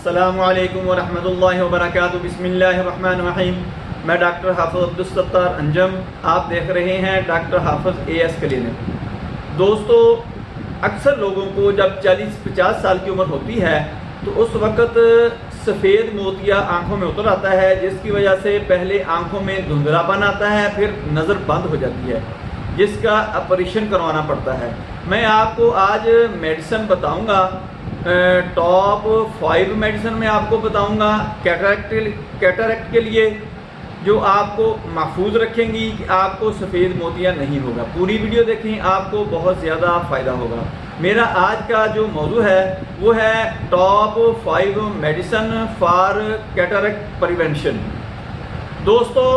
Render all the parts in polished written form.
अस्सलामु अलैकुम वरहमतुल्लाहि वबरकातुहू। बिस्मिल्लाहिर्रहमानिर्रहीम। मैं डॉक्टर हाफिज़ अब्दुल सत्तार अंजम, आप देख रहे हैं डॉक्टर हाफिज़ एएस क्लिनिक। दोस्तों, अक्सर लोगों को जब 40-50 साल की उम्र होती है तो उस वक़्त सफ़ेद मोतिया आँखों में उतर आता है, जिसकी वजह से पहले आँखों में धुंधलापन आता है, फिर नज़र बंद हो जाती है, जिसका ऑपरेशन करवाना पड़ता है। मैं आपको आज मेडिसिन बताऊंगा, टॉप 5 मेडिसिन मैं आपको बताऊंगा कैटरेक्ट के लिए, जो आपको महफूज रखेंगी कि आपको सफ़ेद मोतिया नहीं होगा। पूरी वीडियो देखें, आपको बहुत ज़्यादा फ़ायदा होगा। मेरा आज का जो मौजू है वो है top 5 medicine for cataract prevention. दोस्तों,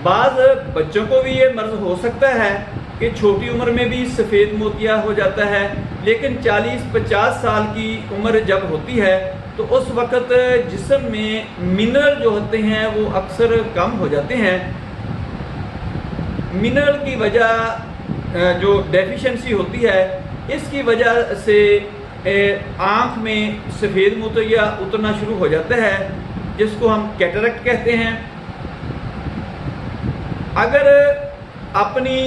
बाज़ बच्चों को भी ये मर्ज़ हो सकता है कि छोटी उम्र में भी सफ़ेद मोतिया हो जाता है, लेकिन 40-50 साल की उम्र जब होती है तो उस वक़्त जिस्म में मिनरल जो होते हैं वो अक्सर कम हो जाते हैं। मिनरल की वजह जो डेफिशिएंसी होती है, इसकी वजह से आँख में सफ़ेद मोतिया उतरना शुरू हो जाता है, जिसको हम कैटरेक्ट कहते हैं। अगर अपनी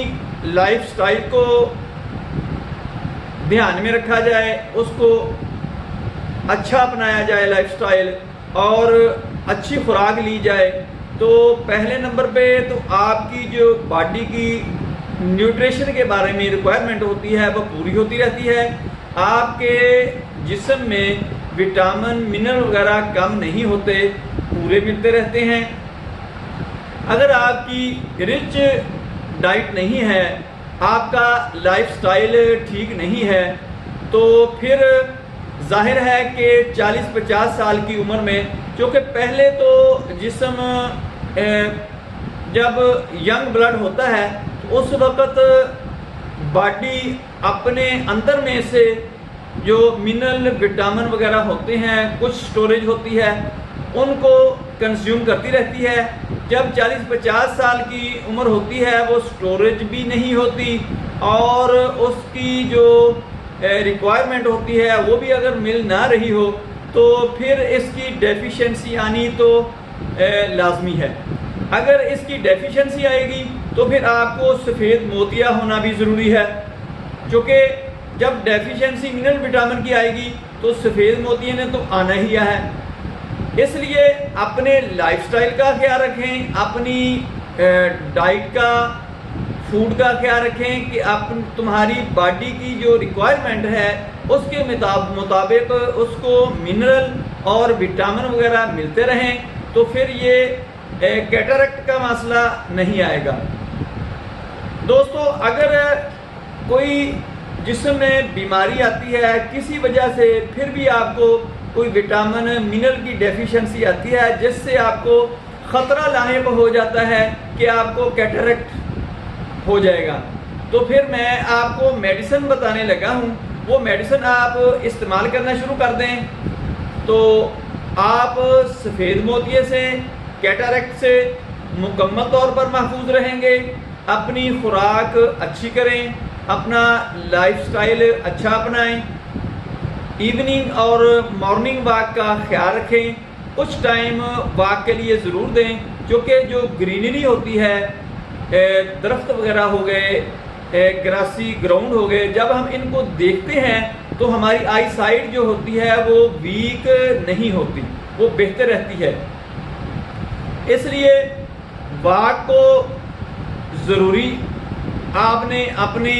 लाइफस्टाइल को ध्यान में रखा जाए, उसको अच्छा अपनाया जाए लाइफस्टाइल, और अच्छी खुराक ली जाए, तो पहले नंबर पे तो आपकी जो बॉडी की न्यूट्रिशन के बारे में रिक्वायरमेंट होती है वो पूरी होती रहती है। आपके जिस्म में विटामिन मिनरल वगैरह कम नहीं होते, पूरे मिलते रहते हैं। अगर आपकी रिच डाइट नहीं है, आपका लाइफस्टाइल ठीक नहीं है, तो फिर जाहिर है कि 40-50 साल की उम्र में, क्योंकि पहले तो जिस्म जब यंग ब्लड होता है तो उस वक़्त बॉडी अपने अंदर में से जो मिनरल विटामिन वगैरह होते हैं, कुछ स्टोरेज होती है, उनको कंज्यूम करती रहती है। जब 40-50 साल की उम्र होती है वो स्टोरेज भी नहीं होती, और उसकी जो रिक्वायरमेंट होती है वो भी अगर मिल ना रही हो तो फिर इसकी डेफिशिएंसी आनी तो लाजमी है। अगर इसकी डेफिशिएंसी आएगी तो फिर आपको सफ़ेद मोतिया होना भी ज़रूरी है, क्योंकि जब डेफिशिएंसी मिनरल विटामिन की आएगी तो सफ़ेद मोतिया ने तो आना ही है। इसलिए अपने लाइफस्टाइल का ख्याल रखें, अपनी डाइट का, फूड का ख्याल रखें कि तुम्हारी बॉडी की जो रिक्वायरमेंट है उसके मुताबिक उसको मिनरल और विटामिन वगैरह मिलते रहें, तो फिर ये कैटरेक्ट का मसला नहीं आएगा। दोस्तों, अगर कोई जिस्म में बीमारी आती है किसी वजह से, फिर भी आपको कोई विटामिन मिनरल की डेफिशिएंसी आती है जिससे आपको ख़तरा लाहिक हो जाता है कि आपको कैटरेक्ट हो जाएगा, तो फिर मैं आपको मेडिसिन बताने लगा हूँ। वो मेडिसिन आप इस्तेमाल करना शुरू कर दें तो आप सफ़ेद मोतिये से, कैटरेक्ट से मुकम्मल तौर पर महफूज रहेंगे। अपनी खुराक अच्छी करें, अपना लाइफस्टाइल अच्छा अपनाएं, इवनिंग और मॉर्निंग वॉक का ख्याल रखें, कुछ टाइम वॉक के लिए ज़रूर दें, क्योंकि जो ग्रीनरी होती है, दरख्त वगैरह हो गए, ग्रासी ग्राउंड हो गए, जब हम इनको देखते हैं तो हमारी आई साइट जो होती है वो वीक नहीं होती, वो बेहतर रहती है। इसलिए वॉक को ज़रूरी आपने अपनी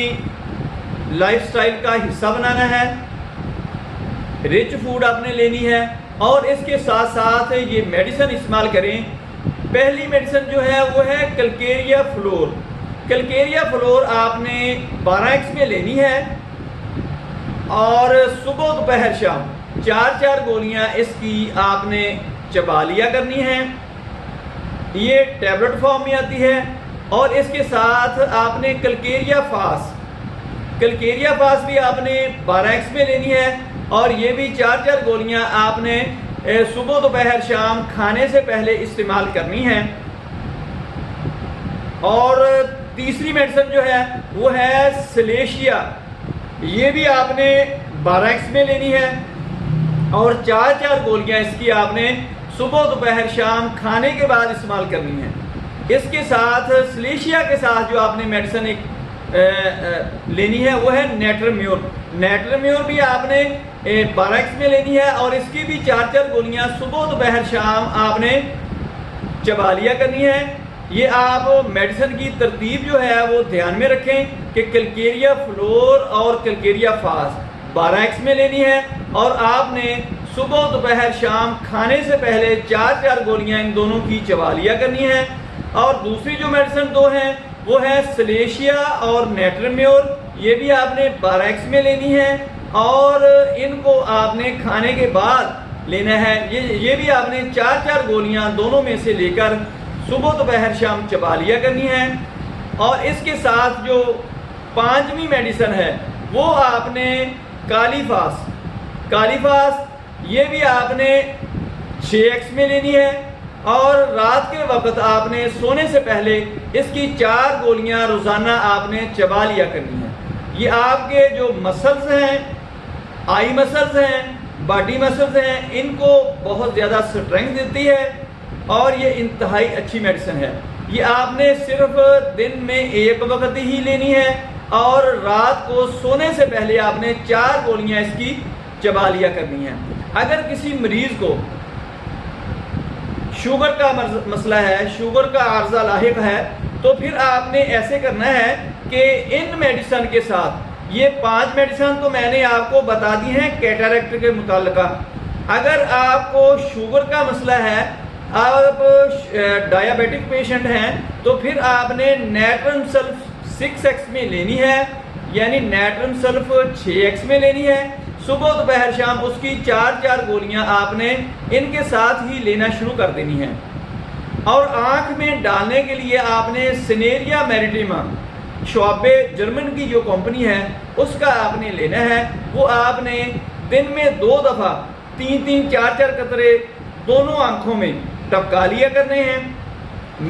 लाइफस्टाइल का हिस्सा बनाना है। रिच फूड आपने लेनी है और इसके साथ साथ ये मेडिसिन इस्तेमाल करें। पहली मेडिसिन जो है वो है कैलकेरिया फ्लोर। कैलकेरिया फ्लोर आपने 12x में लेनी है और सुबह दोपहर शाम 4-4 गोलियां इसकी आपने चबा लिया करनी है। ये टैबलेट फॉर्म में आती है। और इसके साथ आपने कैलकेरिया फास भी आपने 12x में लेनी है, और ये भी 4-4 गोलियां आपने सुबह दोपहर शाम खाने से पहले इस्तेमाल करनी है। और तीसरी मेडिसिन जो है वो है सिलेशिया। ये भी आपने 12x में लेनी है। और 4-4 गोलियां इसकी आपने सुबह दोपहर शाम खाने के बाद इस्तेमाल करनी है। इसके साथ सलेशिया के साथ जो आपने मेडिसिन एक लेनी है वो है नेट्रम्योर। नेट्रम्योर भी आपने 12x में लेनी है और इसकी भी 4-4 गोलियां सुबह दोपहर शाम आपने चबा लिया करनी है। ये आप मेडिसिन की तरतीब जो है वो ध्यान में रखें कि कैलकेरिया फ्लोर और कैलकेरिया फास्ट 12x में लेनी है और आपने सुबह दोपहर शाम खाने से पहले 4-4 गोलियां इन दोनों की चबा लिया करनी है। और दूसरी जो मेडिसिन दो हैं वो है सलेशिया और नेट्रम्योर, ये भी आपने 12x में लेनी है और इनको आपने खाने के बाद लेना है। ये भी आपने 4-4 गोलियां दोनों में से लेकर सुबह दोपहर शाम चबा लिया करनी है। और इसके साथ जो 5वीं मेडिसिन है वो आपने कालीफास ये भी आपने 6x में लेनी है और रात के वक्त आपने सोने से पहले इसकी 4 गोलियां रोजाना आपने चबा लिया करनी है। ये आपके जो मसल्स हैं, आई मसल्स हैं, बॉडी मसल्स हैं, इनको बहुत ज़्यादा स्ट्रेंथ देती है और ये इंतहाई अच्छी मेडिसिन है। ये आपने सिर्फ दिन में एक वक्त ही लेनी है और रात को सोने से पहले आपने 4 गोलियां इसकी चबा लिया करनी है। अगर किसी मरीज को शुगर का मसला है, शुगर का आर्जा लाहिक है, तो फिर आपने ऐसे करना है कि इन मेडिसिन के साथ ये 5 मेडिसिन तो मैंने आपको बता दी हैं कैटरेक्ट के मुताल्लिका। अगर आपको शुगर का मसला है, आप डायबिटिक पेशेंट हैं, तो फिर आपने नेट्रम सल्फ 6x में लेनी है, यानी नेट्रम सल्फ 6x में लेनी है। सुबह दोपहर शाम उसकी 4-4 गोलियां आपने इनके साथ ही लेना शुरू कर देनी है। और आंख में डालने के लिए आपने सिनेरिया मैरिटिमा शॉबे जर्मन की जो कंपनी है उसका आपने लेना है। वो आपने दिन में 2 दफ़ा 3-3 4-4 कतरे दोनों आंखों में टपका लिया करने हैं।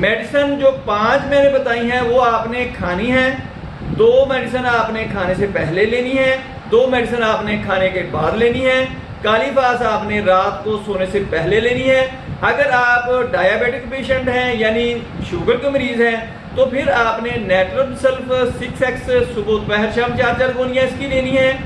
मेडिसिन जो 5 मैंने बताई हैं वो आपने खानी है। 2 मेडिसिन आपने खाने से पहले लेनी है, 2 मेडिसिन आपने खाने के बाद लेनी है। कालीफास आपने रात को सोने से पहले लेनी है। अगर आप डायबिटिक पेशेंट हैं यानी शुगर के मरीज हैं तो फिर आपने नेट्रम सल्फ 6x सुबह दोपहर शाम 4-4 गोलियां इसकी लेनी है।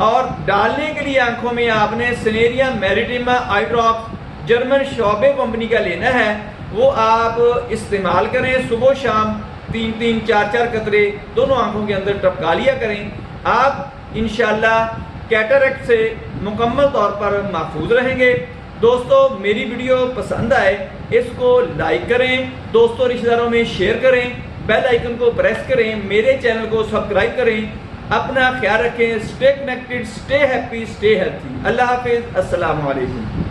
और डालने के लिए आंखों में आपने cineraria maritima eye drops German Schwabe company का लेना है। वो आप इस्तेमाल करें, सुबह शाम 3-3 4-4 कतरे दोनों आंखों के अंदर टपका लिया करें। आप इंशाल्लाह कैटरेक्ट से मुकम्मल तौर पर महफूज रहेंगे। दोस्तों, मेरी वीडियो पसंद आए इसको लाइक करें, दोस्तों रिश्तेदारों में शेयर करें, बेल आइकन को प्रेस करें, मेरे चैनल को सब्सक्राइब करें। अपना ख्याल रखें। Stay connected, stay happy, stay healthy. अल्लाह हाफिज, अस्सलाम वालेकुम।